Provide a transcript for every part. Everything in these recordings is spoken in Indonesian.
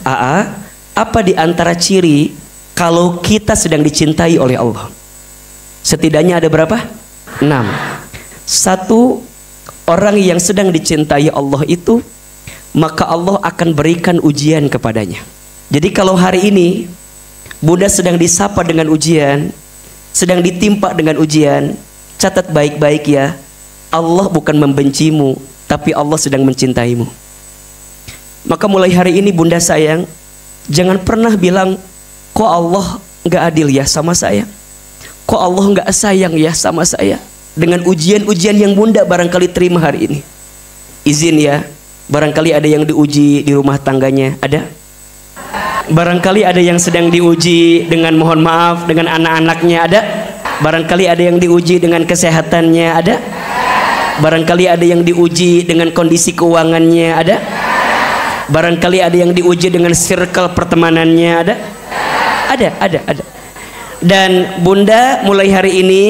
AA, apa di antara ciri kalau kita sedang dicintai oleh Allah? Setidaknya ada berapa? 6. Satu, orang yang sedang dicintai Allah itu, maka Allah akan berikan ujian kepadanya. Jadi kalau hari ini Bunda sedang disapa dengan ujian, sedang ditimpa dengan ujian, catat baik-baik ya, Allah bukan membencimu, tapi Allah sedang mencintaimu. Maka mulai hari ini Bunda sayang, jangan pernah bilang, kok Allah nggak adil ya sama saya, kok Allah nggak sayang ya sama saya. Dengan ujian-ujian yang Bunda barangkali terima hari ini. Izin ya, barangkali ada yang diuji di rumah tangganya, ada? Barangkali ada yang sedang diuji dengan mohon maaf dengan anak-anaknya, ada? Barangkali ada yang diuji dengan kesehatannya, ada? Barangkali ada yang diuji dengan kondisi keuangannya, ada? Barangkali ada yang diuji dengan circle pertemanannya, ada? Ada. Dan Bunda mulai hari ini,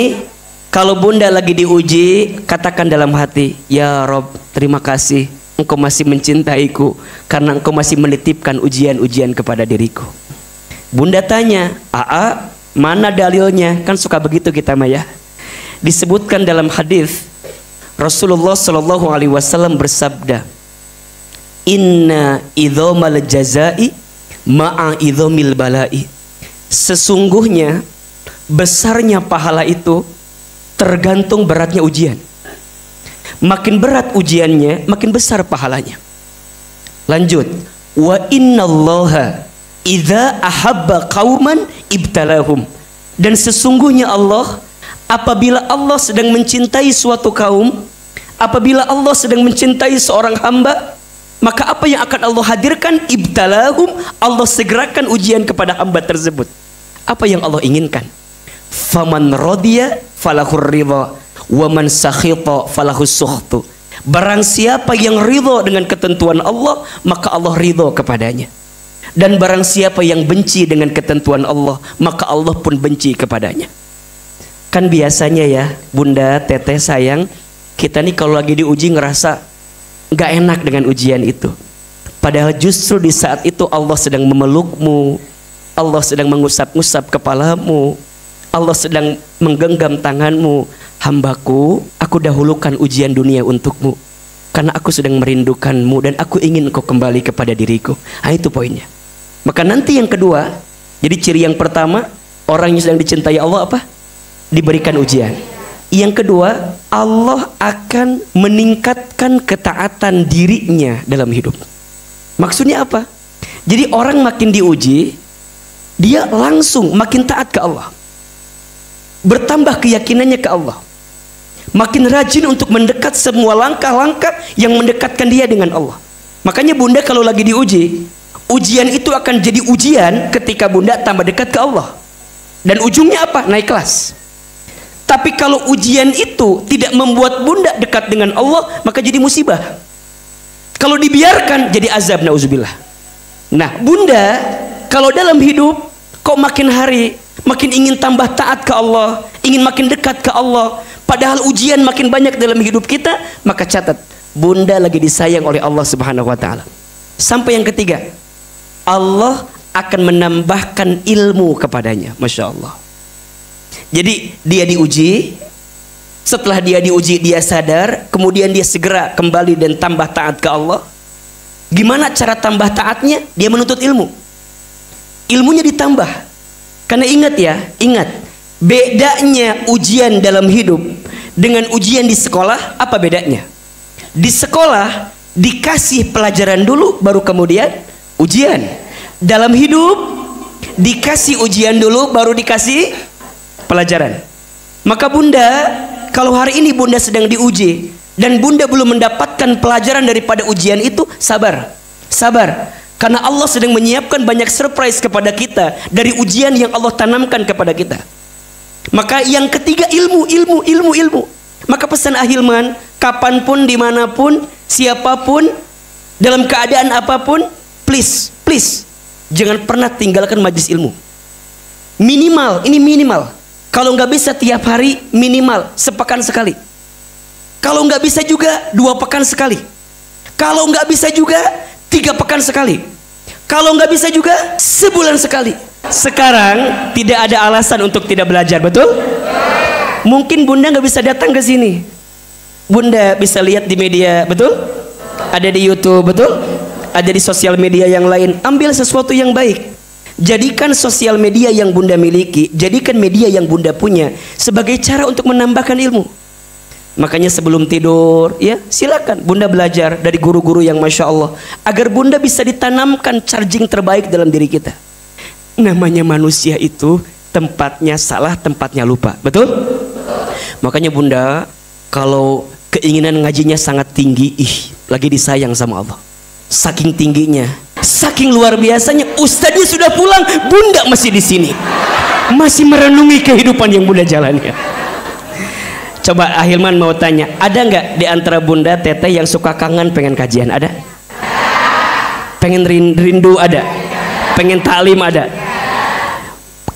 kalau Bunda lagi diuji, katakan dalam hati, ya Rob, terima kasih Engkau masih mencintaiku karena Engkau masih menitipkan ujian-ujian kepada diriku. Bunda tanya, AA, mana dalilnya? Kan suka begitu kita mah ya. Disebutkan dalam hadis Rasulullah Shallallahu Alaihi Wasallam bersabda, Inna idhomal jazai ma'a idhomil balai. Sesungguhnya besarnya pahala itu tergantung beratnya ujian. Makin berat ujiannya, makin besar pahalanya. Lanjut, wa innallaha idza ahabba qauman ibtalahum. Dan sesungguhnya Allah, apabila Allah sedang mencintai suatu kaum, apabila Allah sedang mencintai seorang hamba, maka apa yang akan Allah hadirkan? Ibtalahum, Allah segerakan ujian kepada hamba tersebut. Apa yang Allah inginkan? Faman radiya falahur ridha wa man sakhita falahus sukhtu. Barang siapa yang ridho dengan ketentuan Allah, maka Allah ridho kepadanya. Dan barang siapa yang benci dengan ketentuan Allah, maka Allah pun benci kepadanya. Kan biasanya ya Bunda, Teteh sayang, kita nih kalau lagi diuji ngerasa gak enak dengan ujian itu. Padahal justru di saat itu Allah sedang memelukmu, Allah sedang mengusap-ngusap kepalamu, Allah sedang menggenggam tanganmu. Hambaku, aku dahulukan ujian dunia untukmu karena aku sedang merindukanmu dan aku ingin kau kembali kepada diriku. Nah, itu poinnya. Maka nanti yang kedua, jadi ciri yang pertama, orang yang sedang dicintai Allah apa? Diberikan ujian. Yang kedua, Allah akan meningkatkan ketaatan dirinya dalam hidup. Maksudnya apa? Jadi orang makin diuji, dia langsung makin taat ke Allah, bertambah keyakinannya ke Allah, makin rajin untuk mendekat semua langkah-langkah yang mendekatkan dia dengan Allah. Makanya Bunda kalau lagi diuji, ujian itu akan jadi ujian ketika Bunda tambah dekat ke Allah. Dan ujungnya apa? Naik kelas. Tapi kalau ujian itu tidak membuat Bunda dekat dengan Allah, maka jadi musibah. Kalau dibiarkan jadi azab, nauzubillah. Nah Bunda kalau dalam hidup kok makin hari makin ingin tambah taat ke Allah, ingin makin dekat ke Allah, padahal ujian makin banyak dalam hidup kita, maka catat, Bunda lagi disayang oleh Allah Subhanahu wa Ta'ala. Sampai yang ketiga, Allah akan menambahkan ilmu kepadanya. Masya Allah. Jadi dia diuji, setelah dia diuji dia sadar, kemudian dia segera kembali dan tambah taat ke Allah. Gimana cara tambah taatnya? Dia menuntut ilmu, ilmunya ditambah. Karena ingat ya, ingat, bedanya ujian dalam hidup dengan ujian di sekolah, apa bedanya? Di sekolah dikasih pelajaran dulu baru kemudian ujian. Dalam hidup dikasih ujian dulu baru dikasih pelajaran. Maka Bunda, kalau hari ini Bunda sedang diuji dan Bunda belum mendapatkan pelajaran daripada ujian itu, sabar. Sabar. Karena Allah sedang menyiapkan banyak surprise kepada kita dari ujian yang Allah tanamkan kepada kita. Maka yang ketiga, ilmu. Maka pesan Ahilman, kapanpun, dimanapun, siapapun, dalam keadaan apapun, please, jangan pernah tinggalkan majlis ilmu. Minimal, ini minimal. Kalau nggak bisa tiap hari, minimal sepekan sekali. Kalau nggak bisa juga 2 pekan sekali. Kalau nggak bisa juga 3 pekan sekali. Kalau nggak bisa juga sebulan sekali. Sekarang tidak ada alasan untuk tidak belajar, betul? Mungkin bunda nggak bisa datang ke sini, bunda bisa lihat di media, betul? Ada di YouTube, betul? Ada di sosial media yang lain. Ambil sesuatu yang baik. Jadikan sosial media yang bunda miliki, jadikan media yang bunda punya sebagai cara untuk menambahkan ilmu. Makanya sebelum tidur, ya silakan bunda belajar dari guru-guru yang masya Allah, agar bunda bisa ditanamkan charging terbaik dalam diri kita. Namanya manusia itu tempatnya salah, tempatnya lupa, betul? Makanya bunda, kalau keinginan ngajinya sangat tinggi, lagi disayang sama Allah. Saking tingginya, saking luar biasanya, ustadznya sudah pulang, bunda masih di sini, masih merenungi kehidupan yang bunda jalani. Coba Ahilman mau tanya, ada nggak di antara bunda teteh yang suka kangen pengen kajian? Ada? Pengen rindu? Ada? Pengen taklim? Ada?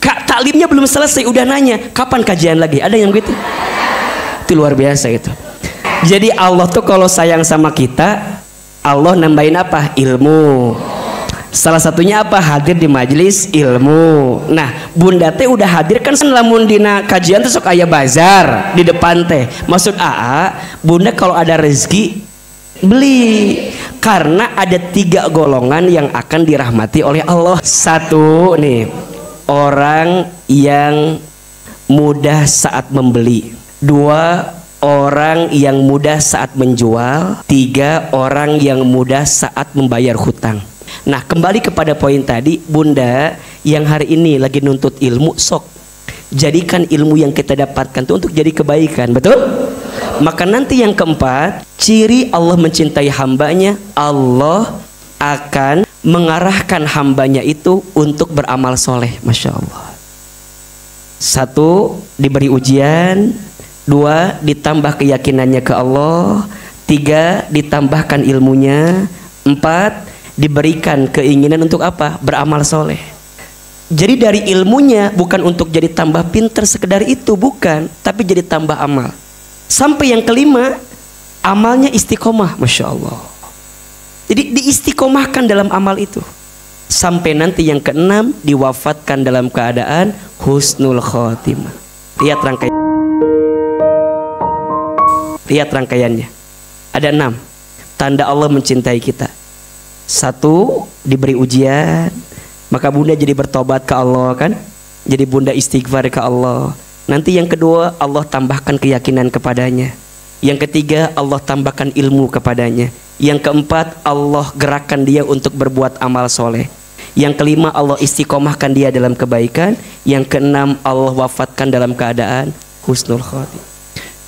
Kak, taklimnya belum selesai udah nanya kapan kajian lagi? Ada yang begitu? Itu luar biasa itu. Jadi Allah tuh kalau sayang sama kita, Allah nambahin apa? Ilmu. Salah satunya apa? Hadir di majelis ilmu. Nah, bunda teh udah hadir kan, lamun dina kajian tuh sok aya bazar di depan teh. Maksud bunda kalau ada rezeki beli, karena ada 3 golongan yang akan dirahmati oleh Allah. Satu nih, orang yang mudah saat membeli. 2, orang yang mudah saat menjual. 3, orang yang mudah saat membayar hutang. Nah, kembali kepada poin tadi, bunda yang hari ini lagi nuntut ilmu, sok jadikan ilmu yang kita dapatkan itu untuk jadi kebaikan, betul? Maka nanti yang keempat, ciri Allah mencintai hambanya, Allah akan mengarahkan hambanya itu untuk beramal soleh. Masya Allah. 1, diberi ujian. 2, ditambah keyakinannya ke Allah. 3, ditambahkan ilmunya. 4, diberikan keinginan untuk apa? Beramal soleh. Jadi dari ilmunya bukan untuk jadi tambah pinter sekedar itu, bukan, tapi jadi tambah amal. Sampai yang kelima, amalnya istiqomah. Masya Allah. Jadi diistiqomahkan dalam amal itu. Sampai nanti yang keenam, diwafatkan dalam keadaan husnul khotimah. Lihat rangkaiannya. Ada 6 tanda Allah mencintai kita. 1, diberi ujian, maka bunda jadi bertobat ke Allah kan, jadi bunda istighfar ke Allah. Nanti yang kedua, Allah tambahkan keyakinan kepadanya. Yang ketiga, Allah tambahkan ilmu kepadanya. Yang keempat, Allah gerakkan dia untuk berbuat amal soleh. Yang kelima, Allah istiqomahkan dia dalam kebaikan. Yang keenam, Allah wafatkan dalam keadaan husnul khotimah.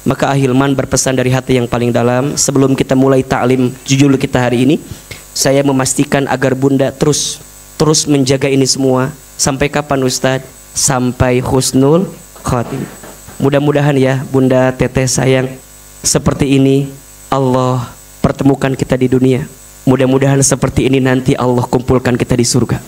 Maka Ahilman berpesan dari hati yang paling dalam, sebelum kita mulai taklim judul kita hari ini, saya memastikan agar bunda terus menjaga ini semua. Sampai kapan Ustadz? Sampai husnul khotimah. Mudah-mudahan ya bunda teteh sayang, seperti ini Allah pertemukan kita di dunia. Mudah-mudahan seperti ini nanti Allah kumpulkan kita di surga.